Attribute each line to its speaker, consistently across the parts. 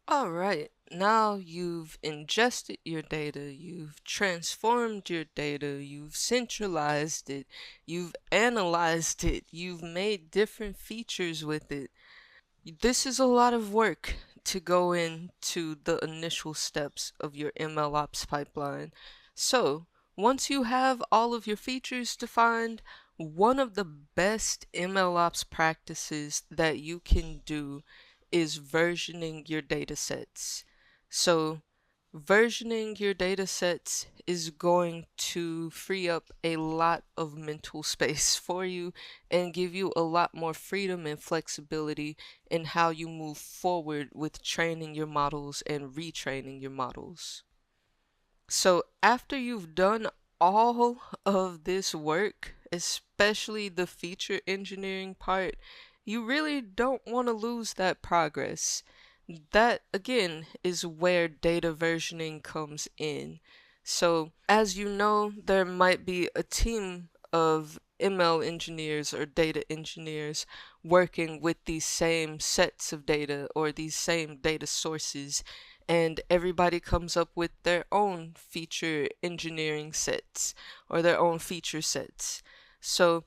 Speaker 1: All right, now you've ingested your data, you've transformed your data, you've centralized it, you've analyzed it, you've made different features with it. This is a lot of work to go into the initial steps of your MLOps pipeline. So, once you have all of your features defined, one of the best MLOps practices that you can do is versioning your datasets. So, versioning your datasets is going to free up a lot of mental space for you and give you a lot more freedom and flexibility in how you move forward with training your models and retraining your models. So after you've done all of this work, especially the feature engineering part, you really don't want to lose that progress. That again is where data versioning comes in. So, as you know, there might be a team of ML engineers or data engineers working with these same sets of data or these same data sources, and everybody comes up with their own feature engineering sets or their own feature sets. So,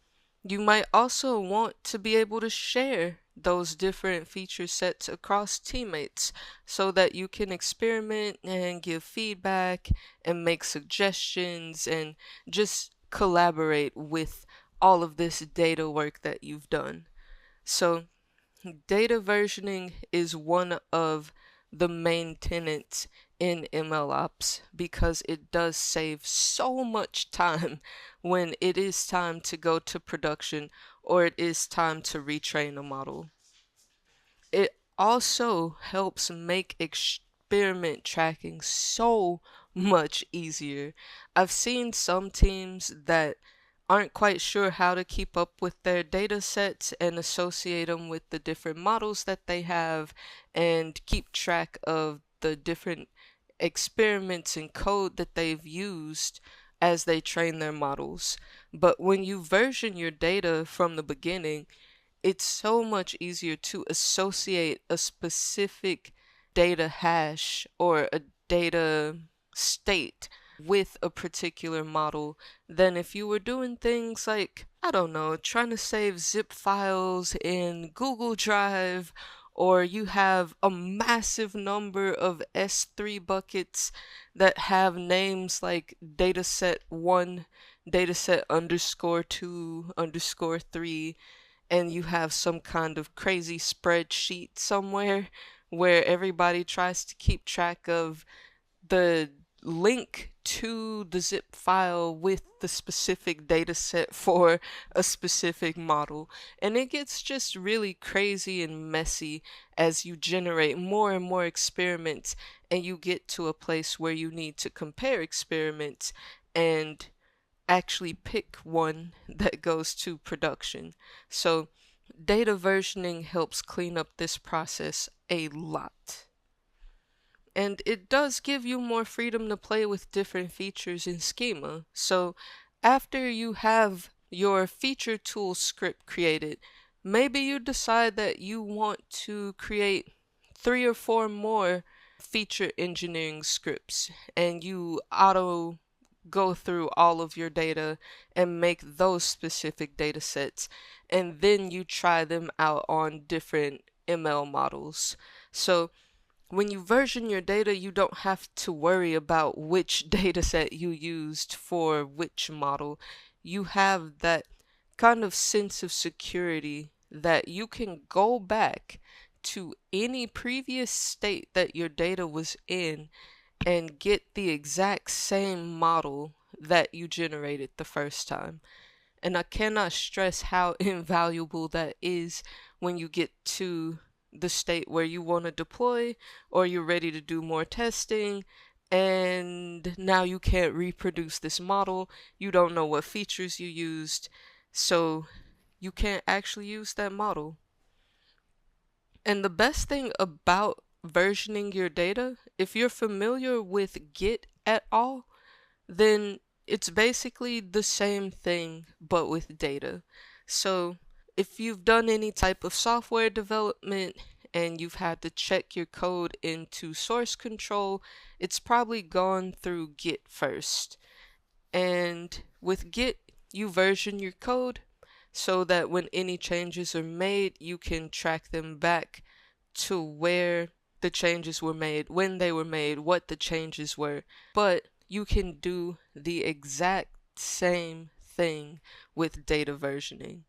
Speaker 1: you might also want to be able to share those different feature sets across teammates so that you can experiment and give feedback and make suggestions and just collaborate with all of this data work that you've done. So, data versioning is one of the main tenets in MLOps because it does save so much time when it is time to go to production or it is time to retrain a model. It also helps make experiment tracking so much easier. I've seen some teams that aren't quite sure how to keep up with their data sets and associate them with the different models that they have and keep track of the different experiments and code that they've used as they train their models. But when you version your data from the beginning, it's so much easier to associate a specific data hash or a data state with a particular model than if you were doing things like, I don't know, trying to save zip files in Google Drive, or you have a massive number of S3 buckets that have names like dataset 1, dataset underscore 2, underscore 3, and you have some kind of crazy spreadsheet somewhere where everybody tries to keep track of the link to the zip file with the specific data set for a specific model. And it gets just really crazy and messy as you generate more and more experiments and you get to a place where you need to compare experiments and actually pick one that goes to production. So data versioning helps clean up this process a lot. And it does give you more freedom to play with different features in schema. So after you have your feature tool script created, maybe you decide that you want to create 3 or 4 more feature engineering scripts and you auto go through all of your data and make those specific data sets, and then you try them out on different ML models. So when you version your data, you don't have to worry about which dataset you used for which model. You have that kind of sense of security that you can go back to any previous state that your data was in and get the exact same model that you generated the first time. And I cannot stress how invaluable that is when you get to the state where you want to deploy or you're ready to do more testing and now you can't reproduce this model. You don't know what features you used, so you can't actually use that model. And the best thing about versioning your data, if you're familiar with Git at all, then it's basically the same thing but with data. So if you've done any type of software development and you've had to check your code into source control, it's probably gone through Git first. And with Git, you version your code so that when any changes are made, you can track them back to where the changes were made, when they were made, what the changes were. But you can do the exact same thing with data versioning.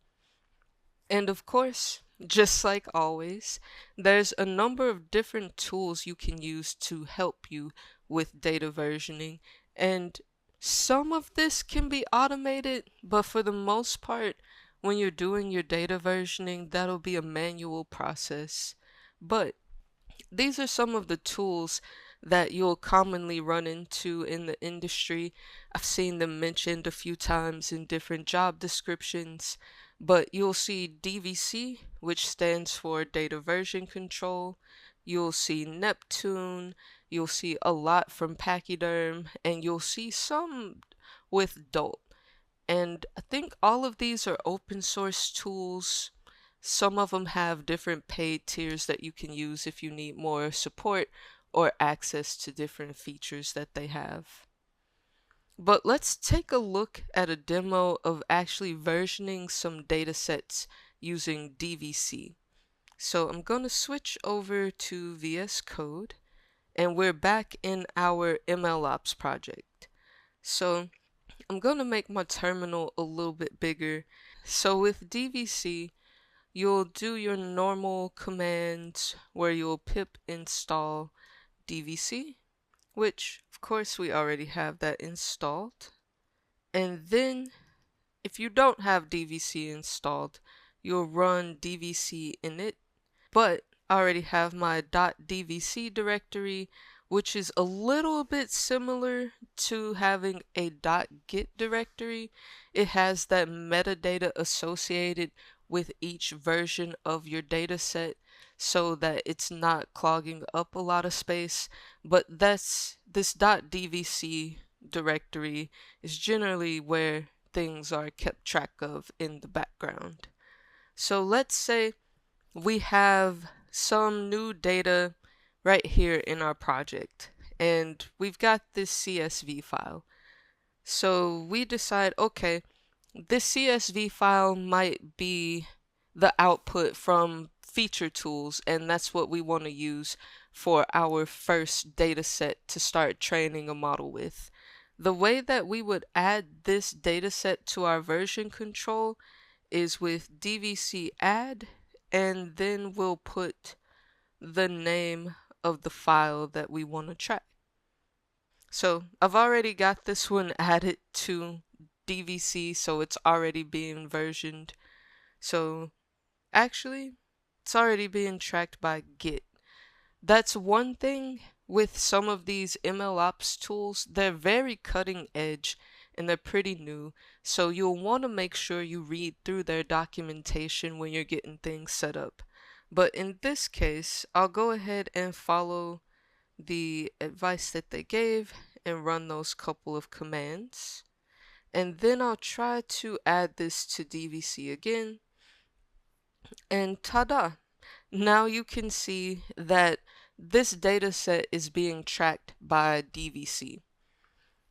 Speaker 1: And of course, just like always, there's a number of different tools you can use to help you with data versioning. And some of this can be automated, but for the most part, when you're doing your data versioning, that'll be a manual process. But these are some of the tools that you'll commonly run into in the industry. I've seen them mentioned a few times in different job descriptions, but you'll see DVC, which stands for Data Version Control. You'll see Neptune. You'll see a lot from Pachyderm, and you'll see some with Dolt. And I think all of these are open source tools. Some of them have different paid tiers that you can use if you need more support or access to different features that they have. But let's take a look at a demo of actually versioning some datasets using DVC. So I'm going to switch over to VS Code, and we're back in our MLOps project. So I'm going to make my terminal a little bit bigger. So with DVC, you'll do your normal commands where you'll pip install DVC, which of course we already have that installed. And then if you don't have DVC installed, you'll run DVC init, but I already have my .dvc directory, which is a little bit similar to having a .git directory. It has that metadata associated with each version of your data set so that it's not clogging up a lot of space. But this .dvc directory is generally where things are kept track of in the background. So let's say we have some new data right here in our project, and we've got this CSV file. So we decide, okay, this CSV file might be the output from feature tools, and that's what we want to use for our first data set to start training a model with. The way that we would add this data set to our version control is with DVC add, and then we'll put the name of the file that we want to track. So I've already got this one added to DVC, so it's already being versioned. So actually, it's already being tracked by Git. That's one thing with some of these MLOps tools. They're very cutting edge and they're pretty new, so you'll want to make sure you read through their documentation when you're getting things set up. But in this case, I'll go ahead and follow the advice that they gave and run those couple of commands. And then I'll try to add this to DVC again. And ta-da! Now you can see that this data set is being tracked by DVC.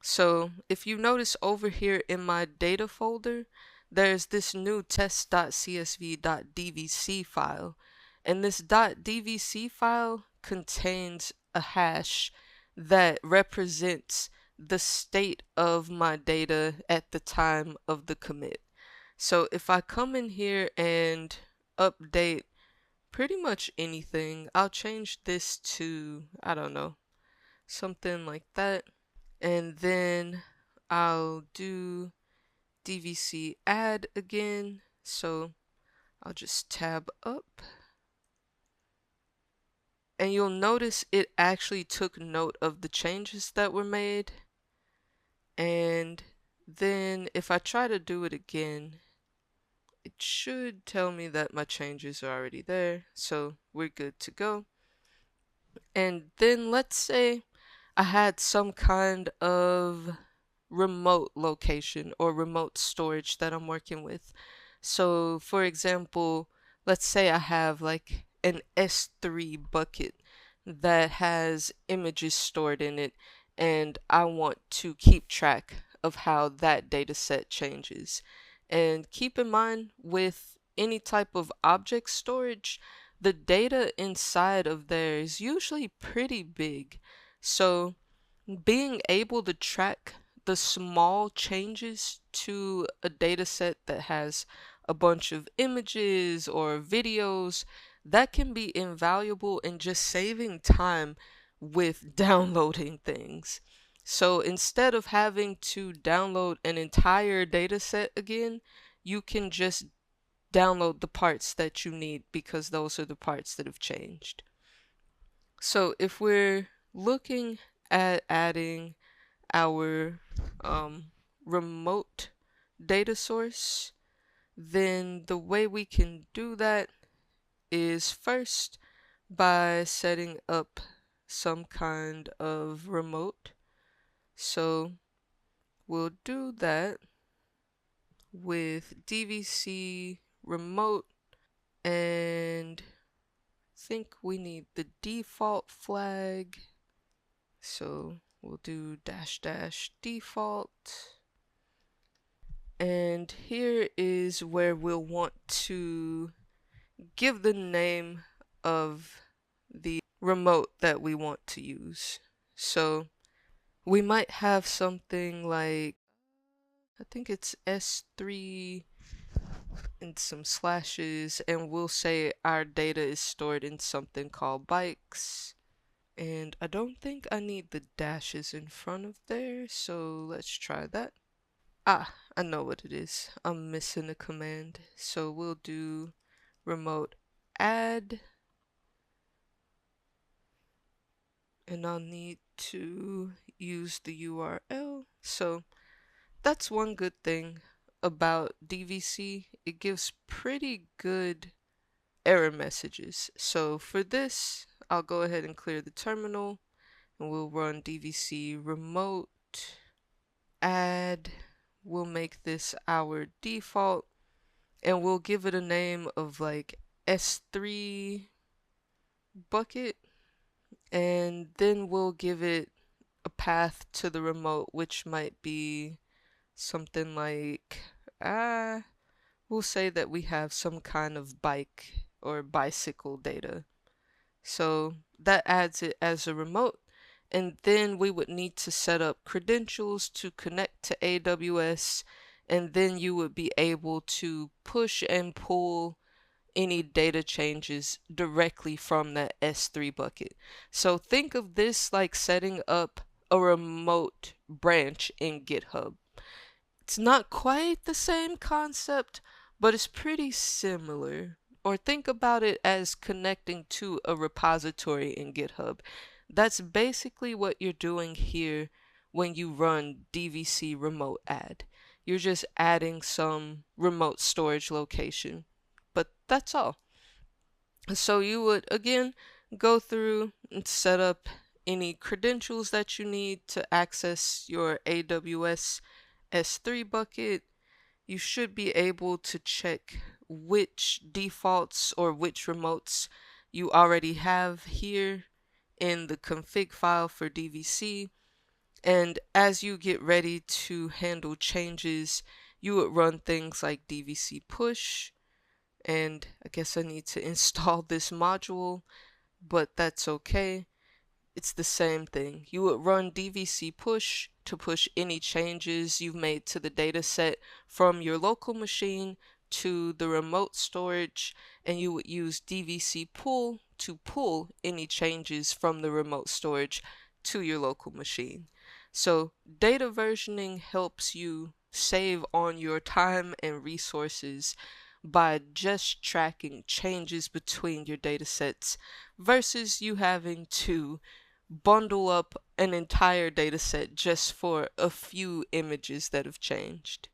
Speaker 1: So if you notice over here in my data folder, there's this new test.csv.dvc file. And this .dvc file contains a hash that represents the state of my data at the time of the commit. So if I come in here and update pretty much anything, I'll change this to, I don't know, something like that. And then I'll do DVC add again. So I'll just tab up. And you'll notice it actually took note of the changes that were made. And then if I try to do it again, it should tell me that my changes are already there. So we're good to go. And then let's say I had some kind of remote location or remote storage that I'm working with. So for example, let's say I have like an S3 bucket that has images stored in it, and I want to keep track of how that data set changes. And keep in mind, with any type of object storage, the data inside of there is usually pretty big. So being able to track the small changes to a data set that has a bunch of images or videos, that can be invaluable in just saving time with downloading things. So instead of having to download an entire data set again, you can just download the parts that you need because those are the parts that have changed. So if we're looking at adding our remote data source, then the way we can do that is first by setting up some kind of remote. So we'll do that with DVC remote, and I think we need the default flag. So we'll do -- default. And here is where we'll want to give the name of the remote that we want to use. So we might have something like, I think it's S3 and some slashes, and we'll say our data is stored in something called bikes. And I don't think I need the dashes in front of there, so let's try that. Ah, I know what it is. I'm missing a command. So we'll do remote add, and I'll need to use the URL. So that's one good thing about DVC. It gives pretty good error messages. So for this, I'll go ahead and clear the terminal, and we'll run DVC remote add. We'll make this our default, and we'll give it a name of like S3 bucket, and then we'll give it a path to the remote, which might be something like, we'll say that we have some kind of bike or bicycle data. So that adds it as a remote. And then we would need to set up credentials to connect to AWS, and then you would be able to push and pull any data changes directly from that S3 bucket. So think of this like setting up a remote branch in GitHub. It's not quite the same concept, but it's pretty similar. Or think about it as connecting to a repository in GitHub. That's basically what you're doing here when you run DVC remote add. You're just adding some remote storage location, but that's all. So you would again go through and set up any credentials that you need to access your AWS S3 bucket. You should be able to check which defaults or which remotes you already have here in the config file for DVC. And as you get ready to handle changes, you would run things like DVC push. And I guess I need to install this module, but that's okay. It's the same thing. You would run DVC push to push any changes you've made to the data set from your local machine to the remote storage, and you would use DVC pull to pull any changes from the remote storage to your local machine. So data versioning helps you save on your time and resources by just tracking changes between your data sets versus you having to bundle up an entire data set just for a few images that have changed.